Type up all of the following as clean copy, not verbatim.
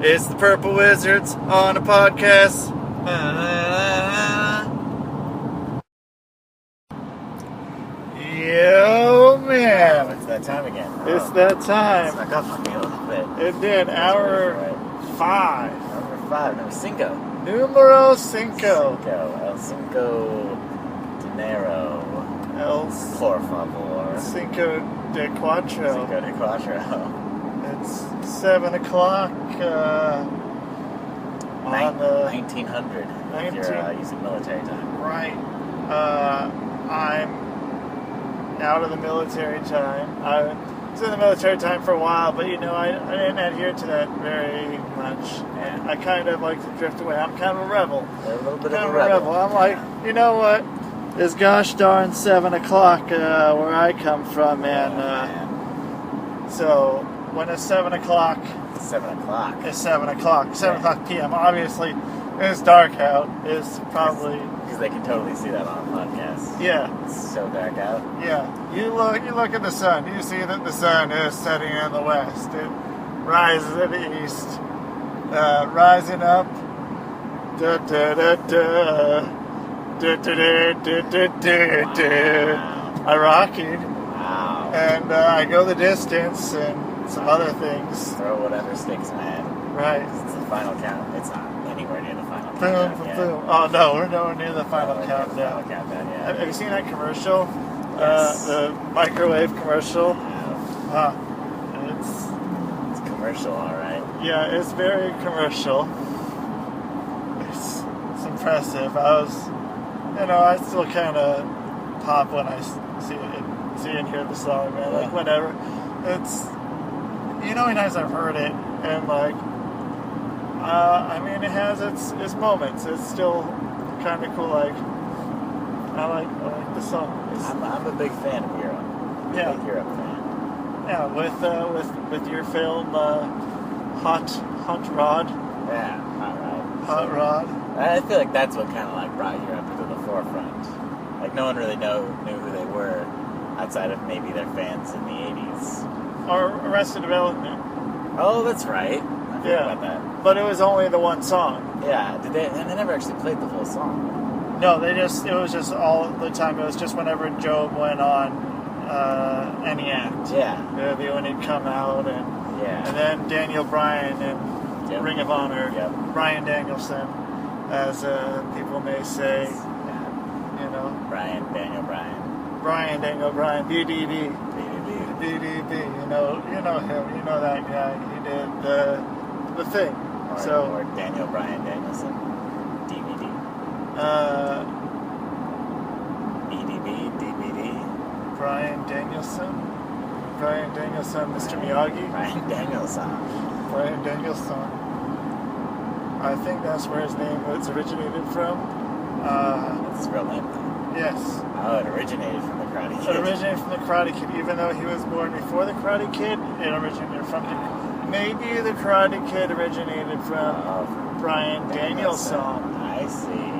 It's the Purple Wizards on a podcast. Yo, man. It's that time again. It's that time. Snuck up on me a little bit. It did. Hour 5. Number 5. No, cinco. Numero cinco. Cinco. El cinco dinero. El Por favor. cinco de cuatro. Cinco de cuatro. It's 7 o'clock on the 1900. If you're using military time. Right. I'm out of the military time. I was in the military time for a while, but I didn't adhere to that very much. Yeah. I kind of like to drift away. I'm kind of a rebel. You're a little bit Kind of a rebel. I'm like, you know what? It's gosh darn 7 o'clock where I come from, and man. so when it's 7 o'clock, It's 7 o'clock. it's 7 o'clock. 7 o'clock p.m. Obviously, it's dark out. It's probably Because they can totally see that on a podcast. yeah. It's so dark out. Yeah, you look at the sun. You see that the sun is setting in the west. It rises in the east, rising up. Da da da da. Da da da da da da da. I rocking, Wow. and I go the distance and some other things. Throw whatever sticks, man. Right. It's the final count. It's not anywhere near the final Boom, countdown boom, yet. boom. Oh no, we're nowhere near the final Nowhere near the countdown. Final countdown, yeah. Have you seen that commercial? Yes. The microwave commercial. It's It's commercial, all right. Yeah, it's very commercial. It's impressive. I still kind of pop when I see and hear the song, man. Like, Yeah. whatever. It's, how many times I've heard it, and like, it has its moments. It's still kind of cool. Like, I like the song. I'm a big fan of Europe. Yeah. Big Europe fan. Yeah, with your film, Hot Rod. Yeah, all right. Hot Rod. I feel like that's what kind of like brought Europe into the forefront. Like no one really knew who they were outside of maybe their fans in the 80s. Or Arrested Development. Oh, that's right. I forgot Yeah. about that. But it was only the one song. Yeah, and they never actually played the full song. No, it was just all the time. It was just whenever Job went on any act. Yeah. When he'd come out, and Yeah. then Daniel Bryan in Yep. Ring of Honor. Yep. Bryan Danielson, as people may say. Yeah. Daniel Bryan. Bryan Daniel Bryan, BDB. BDB. BDB. You know him. You know that guy. He did the thing. Or Daniel Bryan Danielson. DVD. BDB, DVD. Bryan Danielson, Mr. Miyagi. Bryan Danielson. Bryan Danielson. I think that's where his name was originated from. That's his real name. Yes. Oh, it originated from the Karate Kid. It originated from the Karate Kid, even though he was born before the Karate Kid. It originated from maybe the Karate Kid originated from Bryan Danielson. I see.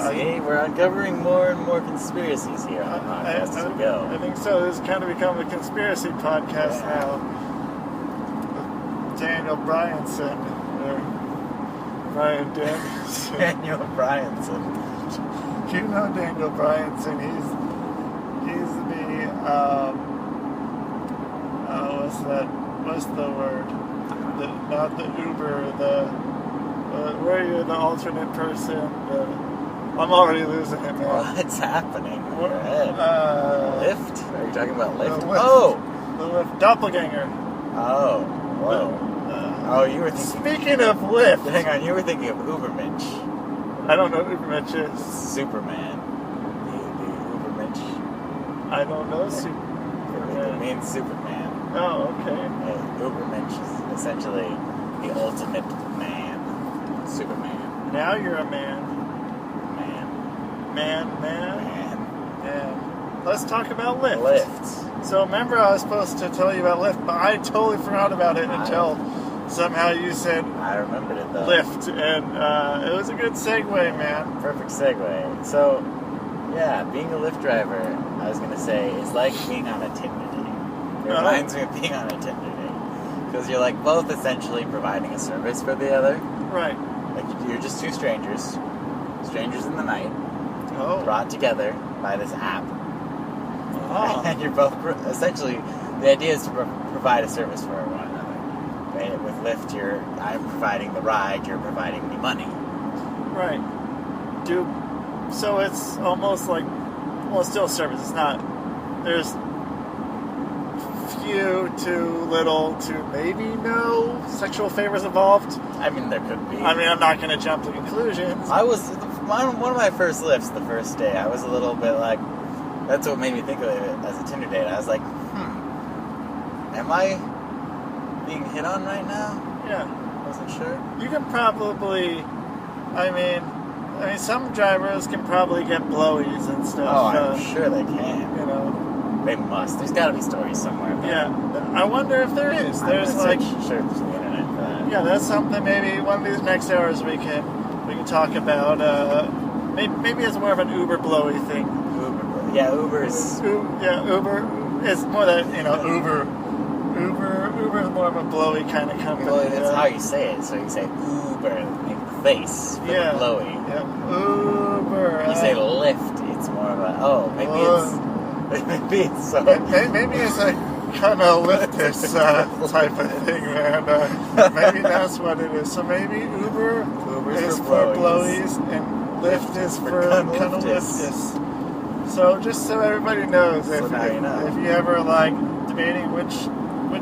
See, we're uncovering more and more conspiracies here on the podcast as we go. I think so. This has kind of become a conspiracy podcast now. Daniel Bryanson. Bryan Danielson. Daniel Bryanson. You know Daniel Bryanson. He's the what's the word? Not the Uber. Where you're the alternate person. I'm already losing it, man. What's happening? Go ahead. Lyft? Are you talking about Lyft? The Lyft. Oh! The Lyft doppelganger. Oh. Whoa. Oh, you were thinking... Speaking of Lyft. Hang on, you were thinking of Ubermensch. I don't know who Ubermensch is. Superman. The Ubermensch. I don't know It Superman. means Superman. Oh, okay. Ubermensch is essentially the ultimate man. Superman. Now you're a man. Man. Let's talk about Lyft. Lyft. So remember I was supposed to tell you about Lyft, but I totally forgot about it until somehow you said I remembered it though. Lyft, and it was a good segue, man. Perfect segue. So, yeah, being a Lyft driver, I was going to say, is like being on a Tinder date. It reminds me of being on a Tinder date. Because you're like both essentially providing a service for the other. Right. Like you're just two strangers in the night, Oh. brought together by this app. Oh. And you're both essentially, the idea is to provide a service for one another. Right? With Lyft, I'm providing the ride, you're providing the money. Right. So it's almost like, well, it's still a service. It's not. There's few to little to maybe no sexual favors involved. I mean, there could be. I mean, I'm not going to jump to conclusions. One of my first lifts the first day, I was a little bit like, that's what made me think of it as a Tinder date. I was like, am I being hit on right now? Yeah. Wasn't sure. You can probably, I mean, some drivers can probably get blowies and stuff. Oh, I'm sure they can. You know. They must. There's got to be stories somewhere. Yeah. I wonder if there is. There's like, search the internet for that. Yeah, that's something. Maybe one of these next hours we can talk about. Maybe it's more of an Uber blowy thing. Uber is. Uber is more that Uber is more of a blowy kind of company. Well, that's how you say it. So you say Uber, like the face, for the blowy. Yeah, Uber. You say Lyft, it's more of a maybe it's so. Maybe it's a kind of liftish type of thing, man. Maybe that's what it is. So maybe Uber is for blowies and Lyft is for kind of liftish. So just so everybody knows, if you ever like debating which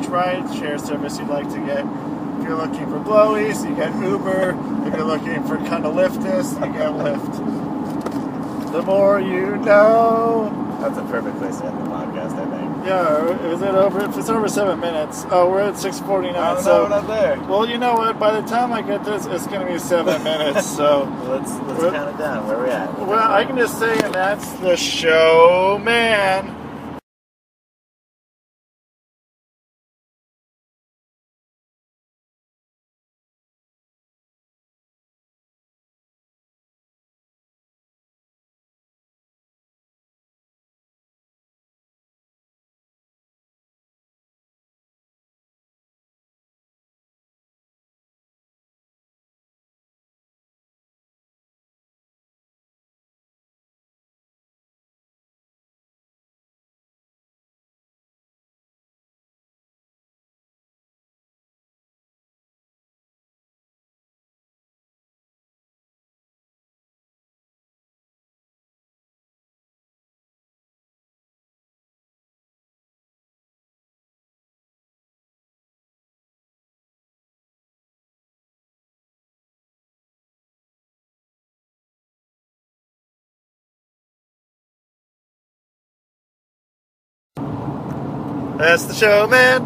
ride share service you'd like to get, if you're looking for blowies, you get Uber. If you're looking for kind of liftish, you get Lyft. The more you know. That's a perfect place to end the podcast, I think. Yeah, if it's over 7 minutes. Oh, we're at 6:49. No, so we're not there. Well, you know what? By the time I get this, it's going to be 7 minutes. So let's count it down. Where are we at? Well, I can just say, and that's the show, man. That's the show, man.